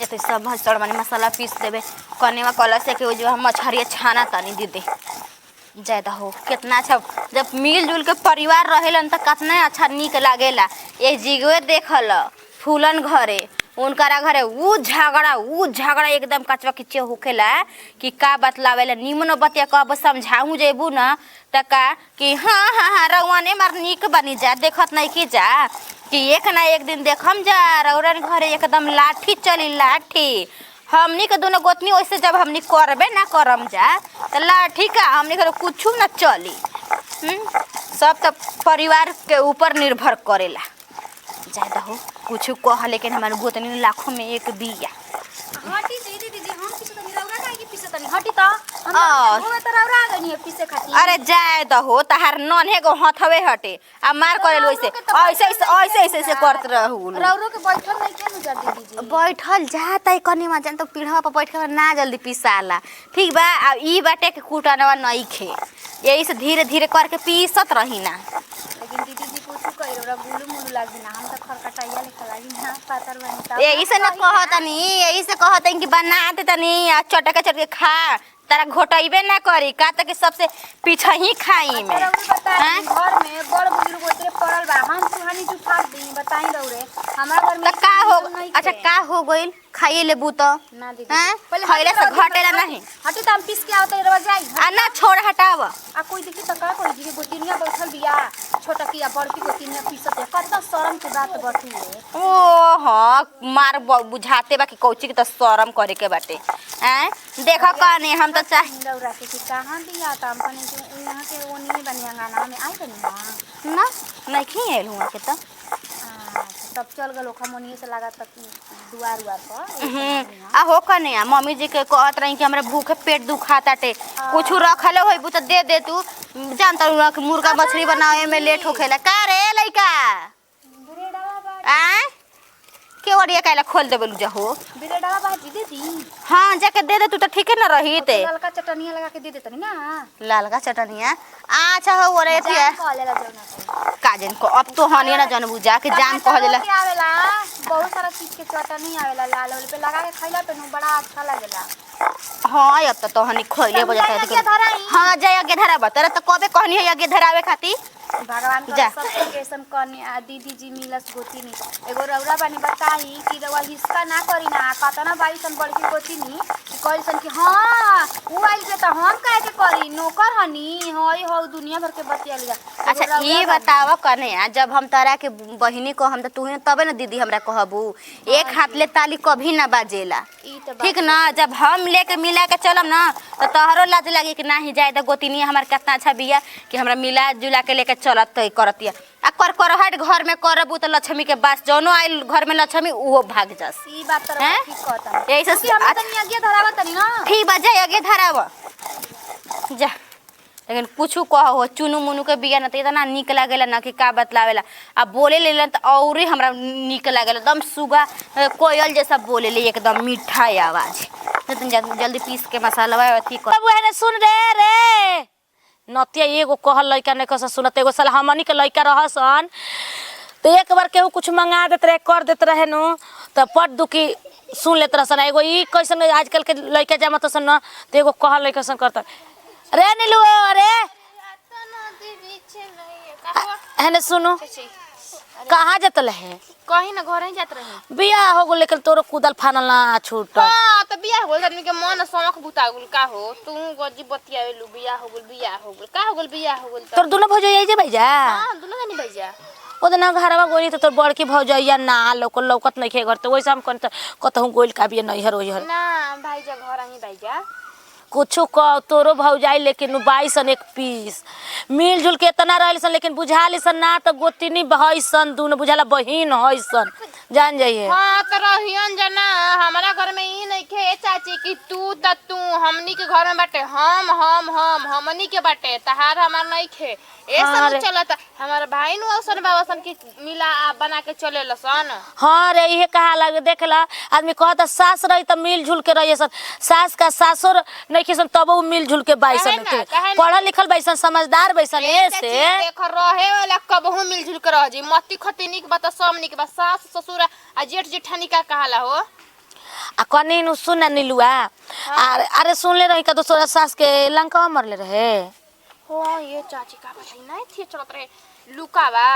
ये तो सब मसड़ माने मसाला पीस देबे कनेवा कलर से के जो हम मछरिया छाना तानी दीदी ज्यादा हो कितना अच्छा जब मिलजुल के परिवार रहेलन त कितना अच्छा निक लागेला। ये जिगवे देखल फूलन घरे उनकरा घरे ऊ झगड़ा एकदम कचवा किचे होखेला कि का बतलावेला निमन बतिया कब समझाऊं जेबू न त का कि हाँ रउआने मार निक बनी जा देखत नहीं कि जा कि एक ना एक दिन देखम जा रउरन घरे एकदम लाठी चली लाठी हमनी के दोनों गोतनी वैसे जब हमनी करबे ना करम जा त लाठी का हमनी के कुछ ना चली। सब तो परिवार के ऊपर निर्भर करेला ज्यादा हो कुछ कह लेकिन हमारे गोतनी लाखों में एक बिया हटी दीदी दीदी हम पीछे तनी रौरा काहे के पीछे तनी हटी त हम घूमे त रौरा आ गनी पीछे खाती। अरे जाए द हो तहार नन्हे गो हथवे हटे आ मार करेल ऐसे करत रहू रौरो के बैठल नहीं के नुजर दीदी जी बैठल जाता कनी में जन तो पीढ़ा पर बैठ के ना जल्दी पिसाला ठीक बा। आ ई बाटे के कुटनवा नहीं खे यही से धीरे धीरे करके पीसत रही ना। लेकिन दीदी जी कुछ कह रौरा गुलू मुलू लागी ना हम त खरकटाइया लेके लागी ना पातर बनी त यही से न कहतनी यही से कहतनी कि बना दे तनी आ चटके चटके खा तारा घोटइबे ना करी का त के सबसे पीछा ही खाई में घर में बड़ बुजुर्ग ओतरे पड़ल बा हम सुहानी जुठा दी बताई रौरे हमरा घर में का हो अच्छा का हो गइल खाइए लेबू त ना दीदी पहले खइले से घटेला नहीं हटी त हम पीस के आवत रवा जाई आ ना छोड़ हटाव आ कोई देखी त का कोई जी गोतिनिया बैठल बिया छोटा किया बड़की गोतिनिया पीसत है कतना शरम के बात बतू ओ हां मार बुझाते बा कि कौची के त शरम करे के बाटे हैं देखा कने हम त चाह रौरा के कि कहां दिया त हम कने के यहां के ओनी बनिया गाना में आई बनी ना नहीं खेल हुआ के त तब चल गलो खमोनी से लगा तक दुआर पर आ हो कने मम्मी जी के कहत रही कि हमरा भूखे पेट दुखाताटे कुछ रखले होइबू त दे तू जानता हूं कि मुर्गा मछली बनावे में लेट होखेला का रे लइका आ के ओरिया काला खोल देबे लू जा हो बिरेडावा भाजी दे दी हां जाके दे दे तू त ठीक न रही ते ललका चटनिया लगा के दे दे तनी ना लालका चटनिया अच्छा हो रे थिया कहलेला जौना काजन को अब तो हनी ना जानबू जा के जान कहलेला आवेला बहुत सारा चीज के चटनी आवेला लाल वाले पे लगा के खइला पे बड़ा अच्छा लागेला। हां अब तो हनी खइले बजा हां जाय आगे धराबा तेरा त कबे कहनी है आगे धरावे खाती भगवान का सब कैसन कने आ दीदी जी मिलस गोतिनी एगो रौरा बानी बताई कि रवा हिस्सा ना करी ना कतना बाई सन बड़की गोतिनी कि कहलसन कि हां उ आइल पे त हम काहे के करी नौकर हनी होई हो दुनिया भर के बतिया लिया। अच्छा ये बताव कने जब हम तारा के बहिनी को हम त तू तबे ना दीदी हमरा कहबू एक हाथ ले ताली कभी ना बाजेला ठीक ना जब हम लेके मिला के चलम ना त तोहरो लाज लागी कि नाही जाए त गोतिनी हमर कितना अच्छा बिया कि हमरा मिला जुला के लेके चलत करतिया आ करहट घर में करबू त लक्ष्मी के बास जौनो आइल घर में लक्ष्मी उहो भाग जास ई बात त ठीक कहता यही से हम तनी आगे धरावा तनी ना ठीक बा जा आगे धराव जा लेकिन कुछ कहो चुनु मुनु के बिया न त इतना निक लागेला ना कि का बतलावेला आ बोले लेलन त औरी हमरा निक लागेला एकदम सुगा कोयल जैसा बोले ले एकदम मीठा आवाज जल्दी पीस के मसाला अथी कर बाबू है सुन रे नतिया एगो कहल लइका ने कस सुनत एगो साला हमनी के लइका रहसन तो एक बार केहू कुछ मंगा देत रहे कर देत रहे नु त पट दुखी सुन लेत रहसन एगो ई कैसन आजकल के लइका जमत सन न त एगो कहल लइका सन करत रे नीलू अरे है सुनो कहाँ जतल है कहीं ना घर ही जात रही बियाह हो गो लेकिन तोरो कुदल फानल ना छूट हां त बियाह हो आदमी के मन शौक बुता गेल का हो तू गजी बतियावेलू बियाह हो गेल का हो गेल बियाह हो गेल तोर दोनों भौजाई आई जे भैया हां दोनों जनी भैया ओदना घरवा गोनी त तोर बड़की भौजाइया ना लौकत नहीं खे घर त वैसे हम कतहु गोइल का बिया नहीं हर ओहर ना भाईजा घर ही भाईजा कुछ कह तोरो भौजाई लेकिन 22 एक पीस मिलजुल के इतना रहसन लेकिन बुझाली सन ना त गोतिनी भइसन दुनो बुझाला बहिन हइसन जान जाइए हां त रहियन जना हमारा घर में ई नहीं खे चाची कि तू हमनी के घर में बाटे हमनी के बाटे तहार हमार नहीं खे ए सब चलत हमार भाई नु औसन बाबसन की मिला बना के चले लसन। हां रे इहे कहा लगे देखला आदमी कहता सास रही त मिलजुल के रहिसन सास का सासुर नहीं किसन तब वो मिलजुल के बाइसन के पढ़ल लिखल बाइसन समझदार बाइसन ऐसे देख रहे वाला कबहू मिलजुल के रह जी मत्ती खतिनी के बता सब निक बा सास ससुर आ जेठ जेठानी का कहाला हो कनी नु सुन नीलुआ अरे सुन ले रही का दूसरा सास के लंका मरले रहे। हो ये चाची का बताई नहीं थी चलत रहे लुकावा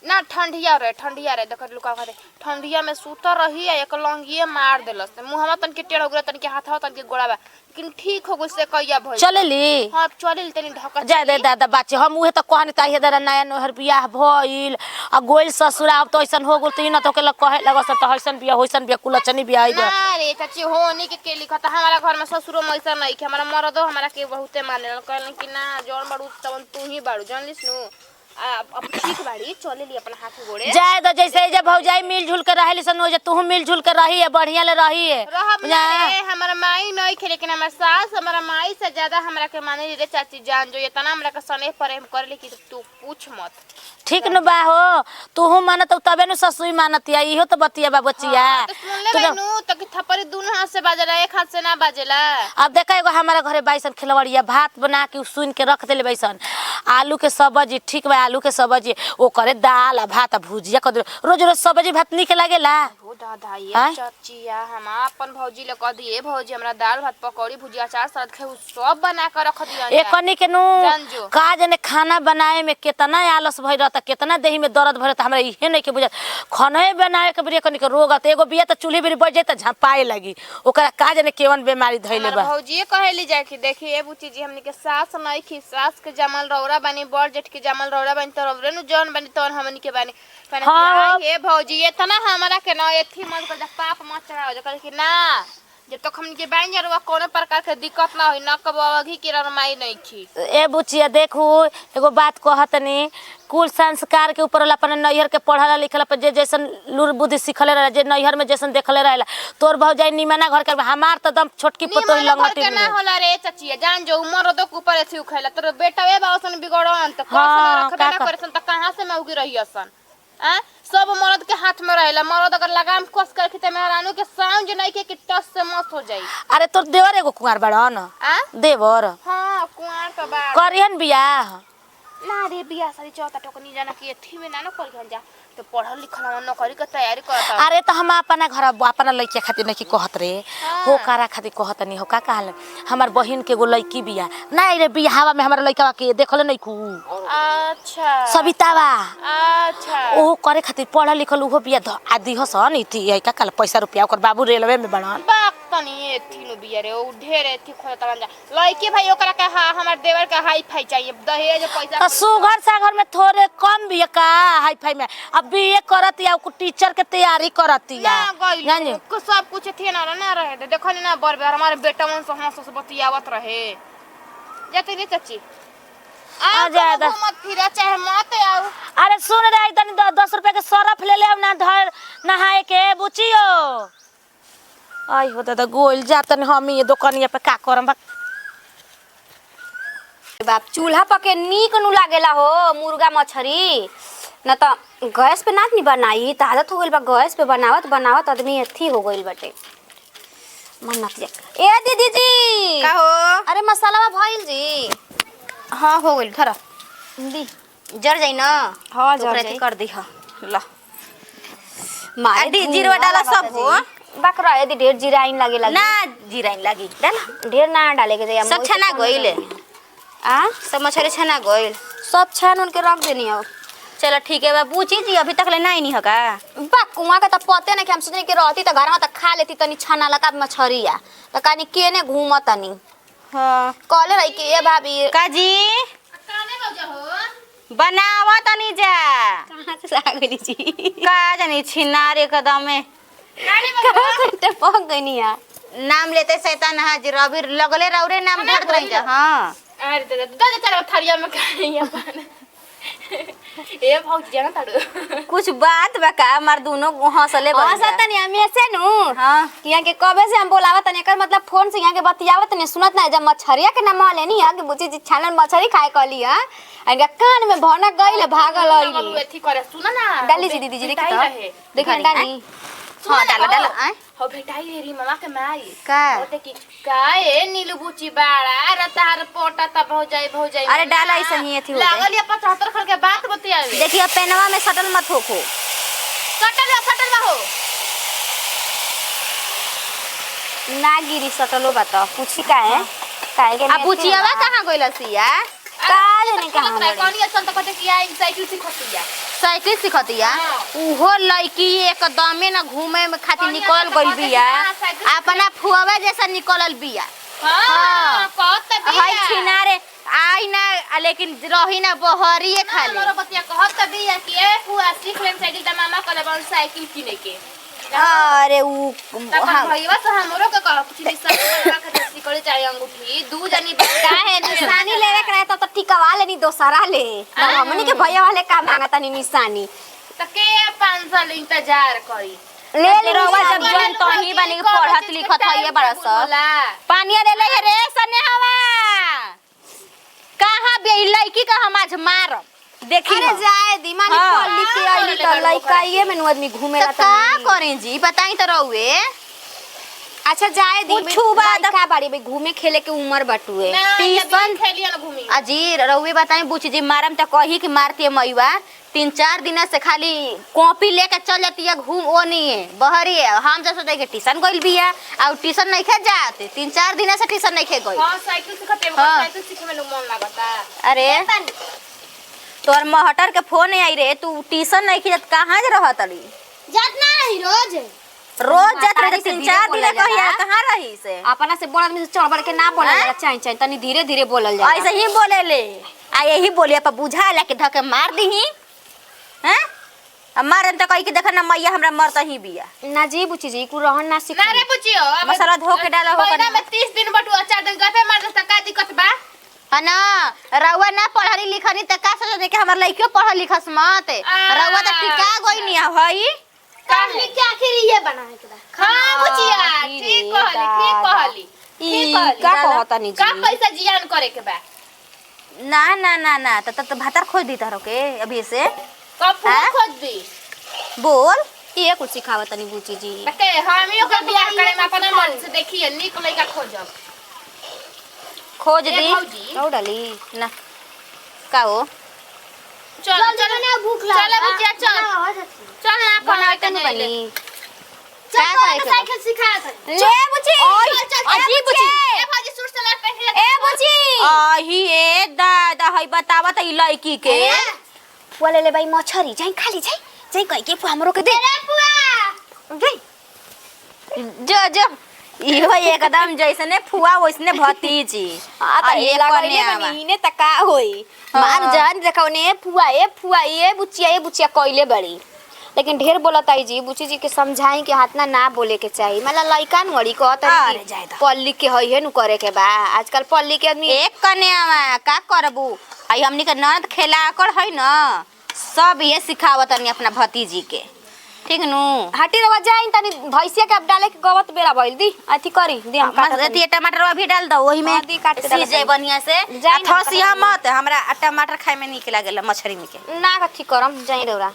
ना ठंडिया रहे देख लुका करे ठंडिया में सूतर रही एक लंगिए मार देलस मुहमा तन के टेढ़ हो गया तन के हाथ तन के गोड़ावा लेकिन ठीक हो गई से कहिया भई चलेली हां चलेली तनी ढका जाय दे दादा बाचे हम उहे त कहनी ताही दादा नया नहर बियाह भइल आ गोइल ससुरा अब तो ऐसन हो गेल त न तो के कहे लगस त हइसन बियाह होइसन बियाह कुलचनी बियाह ना रे चाची होनी के लिखत हमारा घर में ससुरो मैसा नहीं के हमारा मरदो हमरा के बहुते माने कहलन कि ना जौन बाड़ू तवन तू ही बाड़ू जान लिस नु अब ठीक बाड़ी चले ली अपना हाथ गोड़े जाय द जैसे जब भौजाई मिलजुल के रहली सन जे तू मिलजुल के रही है बढ़िया ले रही है रहब नहीं हमारा माई नहीं खे लेकिन हमार सास हमारा माई से ज्यादा हमरा के माने रे चाची जान जो इतना हमरा के स्नेह प्रेम करले कि तू पूछ मत ठीक न बा हो तू मानत तबे न ससुई मानतिया इहो तो बतिया बा बचिया तो सुन ले नु त कि थप्पड़ी दोनों हाथ से बाजेला एक हाथ से ना बाजेला। अब देखा एगो हमारा घरे बैसन खिलवड़िया भात बना के सुन के रख देले बैसन आलू के सब्जी ठीक बा आलू के सब्जी ओ करे दाल आ भात भुजिया कर रोज रोज सब्जी भात निक लागेला हो दादा ये चाचिया हम अपन भौजी ले कह दिए भौजी हमरा दाल भात पकौड़ी भुजिया अचार सलाद खाऊ सब बना के रख दिया एकनी के नु का जने खाना बनाए में कितना आलस भई रहता कितना देही में दर्द भरत हमरा इहे नहीं के बुझा खाना बनाए के बिरिया कनी के रोग त एगो बिया त चूल्हे बिर बज जाता झपाए लगी ओकरा का जने केवन बीमारी धइले बा भौजी कहली जाय कि देखिए बुची जी हमनी के सास नहीं खी सास के जमल रौरा बनी बड़ जेठ के जमल रौरा बनी त रौरे नु जौन बनी तौन हमनी के बनी कहना हे भौजी इतना हमरा के न एथी मत कर पाप मत चढ़ाओ जो कि ना जब तक हमनी के बाइन जरवा कोनो प्रकार के दिक्कत ना होई न कबगी के रमाई नहीं खी ए बुचिया देखू एगो बात कहतनी कुल संस्कार के ऊपर अपन नैहर के पढ़ला लिखला पर जे जैसन लूर बुद्धि सिखले रहे जे नैहर में जैसन देखले रहेला तोर भौजाई निमना घर के हमार त दम छोटकी पतोई लंगटी ना होला रे चाचिया जान जो उमर दो के ऊपर एथी उखैला तोर बेटा ए बासन बिगड़न त कैसे रखबे ना करसन त कहां से मौगी रहियसन आ सब मर्द के हाथ में रहेला मर्द अगर लगाम कस कर के मेहरानू के साउंड नहीं के टस से मस्त हो जाई। अरे तोर देवर एगो कुंवार बड़न आ देवर हां कुंवार त बा करियन बियाह ना रे बियाह सारी चौथा टोकनी जाना कि एथी में ना न करियन जा तो पढ़ल लिखल न करी के तैयारी करता। अरे तो हम अपना घर अपना लइका खातिर नहीं कहत रे हो कारा खातिर कहत नहीं हो का कहल हमार बहिन के एगो लइकी बिया ना रे बियाहवा में हमार लइका के देखल नहीं कु अच्छा सवितावा अच्छा ओ करे खातिर पढ़ल लिखल उहो बिया आदि हसन इति का काल पैसा रुपया ओकर बाबू रेलवे में बनन बाक तनी एथी नु बिया रे ओ ढेर एथी खोता जा लइकी भाई ओकरा का हमार देवर का हाई फाई चाहिए दहेज पैसा सुगर सागर में थोड़े कम बिया का हाई फाई में बीए करत या टीचर के तैयारी करत या जान को सब कुछ थे ना रहे देखो ना बर बार हमारे बेटा मन से हंस से बतियावत रहे जाते रे चाची आ ज्यादा मत फिरा चाहे मत आओ। अरे सुन रे तनी 10 रुपया के सरफ ले ले ना धर नहाए के बुचियो आई हो दादा गोल जातन हम ये दुकानिया पे का करम बाप चूल्हा पके नीक नु लागेला हो मुर्गा मछरी न त गैस पे ना बनाई त आदत हो गइल बा गैस पे बनावत आदमी अथी हो गइल बाटे मन ना जा ए दीदी जी का हो अरे मसाला भइल जी हां हो गइल धर दी जर जाई ना हां जर जाई कर दी हां ल मारे दी जीरा डाला सब हो बकरा यदि ढेर जीरा इन लागे ना जीरा इन लागी डाला ढेर ना डाले के जाय सब छना गइल आ सब मछली छना गइल सब छान उनके रख देनी अब चलो ठीक है बाबू जी अभी तक ले नहीं नहीं होगा बा कुआं का त पते ना कि हम सोचने के रहती त घर में त खा लेती तनी छाना लगा मछरिया त कानी केने घूमत तनी हां कहले रही कि ए भाभी काजी काने बजा हो बनावा तनी जा कहां से आ गई जी का जानी छिनार एकदम में काने बजा पक गईनी या नाम लेते शैतान हाजिर अभी लगले रौरे नाम धर रही जा हां अरे दादा चलो थरिया में खाई अपन ए भौजी जाना ताड़ो कुछ बात बा का मार दोनों हंसले बन हंसत तनी हम ऐसे नु हां कि यहां के कबे से हम बोलावत तनी एकर मतलब फोन से यहां के बतियावत तनी सुनत ना जब मछरिया के नाम लेनी है कि बुची जी छानन मछरी खाए कहली है इनका कान में भनक गइल भागल आइली एथी करे सुन ना डाली जी दीदी जी देखी तो देखी डाली हां डाला डाला हो भेटाई रे मामा के माई का बोलते कि काए नीलू बुची बाड़ा रतार पोटा तब हो जाए अरे डाला ऐसे ही एथी हो लागल या 75 खल के बात बतियावे देखिए पेनवा में सटल मत होखो सटल हो ना गिरी सटलो बता पूछी काहे के अब बुचियावा कहाँ गइल सिया? का जाने कहां बड़ी। कौन असन त कते किया साइकिल सिखतिया। साइकिल सिखतिया। उहो लड़की एकदमे ना घूमे में खातिर निकल गइल बिया। अपना फुआवा जैसा निकलल बिया। हां कहत बिया। हाय छिनारे आई ना लेकिन रही ना बहरिए खाली। हमरो बतिया कहत बिया कि ए फुआ सीख लेम साइकिल त मामा कहले बन साइकिल किने के। अरे उ तब भईवा तो हमरो के कह कुछ निशान करवा के सिकले चाहे अंगूठी दू जनी बता है निशानी लेवे के रहे तो टिकवा लेनी दोसरा ले हमनी के भैया वाले का मांगता नी निशानी त के 5 साल इंतजार करी। ले रवा जब जन तो ही बनी के पढ़त लिखत है ये बड़ा सब। पानी ले ले रे सनेहवा। कहां बे लड़की का हम आज मार देखी। अरे जाए दिमानी पढ़ लिख के आइली त लइका ये में आदमी घूमेला तो का करें जी बताई तो रहुए। अच्छा जाए दी कुछु बात का बाड़ी में घूमे खेले के उम्र बटुए ट्यूशन खेलिया न घूमी अजी रहुए बताई बुची जी मारम त कही कि मारती है मैवा 3-4 दिन से खाली कॉपी लेके चल जाती है घूम ओ नहीं है बहरी है। हम जैसे देखे ट्यूशन गइल बिया और ट्यूशन नहीं खे जाते 3-4 दिन से ट्यूशन नहीं खे गइल। हां साइकिल सिखते हाँ। साइकिल सीखे में मन लागता। अरे तोर महटर के फोन आई रे तू ट्यूशन नहीं खिजत कहां जे रहत अली? जात ना रही रोज रोज जात रही 3-4 दिन कहिया कहां रही से? अपना से बड़ आदमी से चढ़ बढ़ के ना बोलल जाला चाहे तनी धीरे धीरे बोलल जाला ऐसे ही बोले ले आ यही बोलिया पर बुझा ला के धके मार दीही हैं? अब मारन त कहि के देख ना मैया हमरा मरत ही बिया। ना जी बुची जी को रहन ना सिखा ना रे बुचियो मसाला धो के डाला हो महीना में 30 दिन बटुआ 4 दिन गपे मार दस का दिक्कत बा। ना रउआ ना पढ़ली लिखनी त का सोच दे के हमर लइकियो पढ़ लिखस मत रउआ त टिका गइनी हई कहली के आखिर ये बनाए के बा हां बुचिया ठीक कहली ई का कहता नी का जी पैसा जियान करे के बा। ना ना ना ना त भातर खोज दी तारो के अभी से कब हाँ? खोज दी बोल ये कुछ सिखावत तनी बुची जी बते हमियो के बियाह करे में अपना मन से देखिए निक लइका खोजब खोज ए दी भौजी दौड़ली ना का हो चल चल ना भूख लगा चल बुचिया चल ना बनाते बनाते नहीं बनी का करे के साइकिल सिखाया था ले बुची अजी बुची ए भौजी सुर सलाह पहले ए बुची आही ए दादा हई बतावा त ई लड़की के वाले ले भाई मछरी जाई खाली जाई कह के हमरो के दे रे पुआ गई जो जो इहो एकदम जैसने फुआ वैसने भतीजी आ ये लगले कन्या बनी ने त का होई मार जान देखौ ने फुआ ये बुचिया कइले बड़ी लेकिन ढेर बोलत आई जी बुची जी के समझाई के हाथ ना बोले के चाहिए मतलब लइका नड़ी कहत अरे जाए दा। पल्ली के हइए नु करे के बा आजकल पल्ली के आदमी एक कन्यावा का करबू आई हमनी के ननद खेला कर है न सब ये सिखावत तनी अपना भतीजी के ठीक नु हटी रवा जाई तनी भैंसिया के अब डाले के गवत बेरा भइल दी अथी करी दी हम काट मसरती टमाटर भी डाल दो वही में हाँ, दी काट के डाल सीजे दे। बढ़िया से जाई ना, थसिया मत हमरा टमाटर खाए में निक लागेला मछरी में के ना कथी करम जाई रौरा